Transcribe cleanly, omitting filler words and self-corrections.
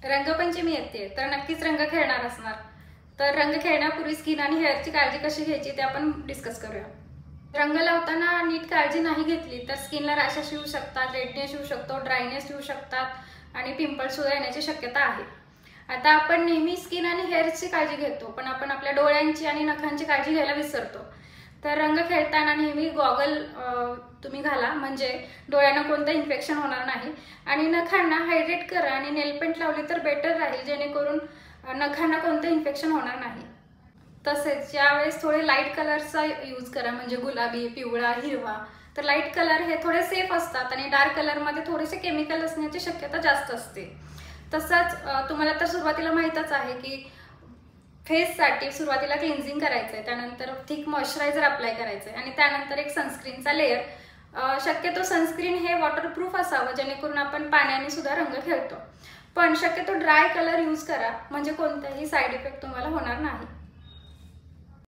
रंगपंचमी येते तर नक्कीच रंग खेळणार असणार. तर रंग खेळण्यापूर्वी स्किन आणि हेअरची काळजी कशी घ्यायची ते आपण डिस्कस करूया. रंग लावताना नीट काळजी नाही घेतली तर स्किनला रॅशेस येऊ शकतात, रेडनेस येऊ शकतो, ड्रायनेस येऊ शकतात आणि पिंपल्स सुद्धा येण्याची शक्यता आहे. आता आपण नेहमी स्किन आणि हेअरची काळजी घेतो, पण आपण आपल्या डोळ्यांची आणि नखांची काळजी घ्यायला विसरतो. तर रंग खेळताना नेहमी गॉगल तुम्ही घाला, म्हणजे डोळ्यांना कोणतं इन्फेक्शन होणार नाही. आणि नखांना हायड्रेट करा आणि नेल पेंट लावली तर बेटर राहील, जेणेकरून नखांना कोणतं इन्फेक्शन होणार नाही. तसेच ज्यावेळेस थोडे लाईट कलरचा यूज करा, म्हणजे गुलाबी, पिवळा, हिरवा. तर लाईट कलर हे थोडे सेफ असतात आणि डार्क कलरमध्ये थोडेसे केमिकल असण्याची शक्यता जास्त असते. तसंच तुम्हाला तर सुरुवातीला माहीतच आहे की फेससाठी सुरुवातीला क्लिन्झिंग करायचं आहे, त्यानंतर थिक मॉइश्चरायझर अप्लाय करायचं आहे आणि त्यानंतर एक सनस्क्रीनचा लेअर. शक्यतो सनस्क्रीन हे वॉटरप्रूफ असावं, जेणेकरून आपण पाण्याने सुद्धा रंग खेळतो. पण शक्यतो ड्राय कलर यूज करा, म्हणजे कोणताही साईड इफेक्ट तुम्हाला होणार नाही.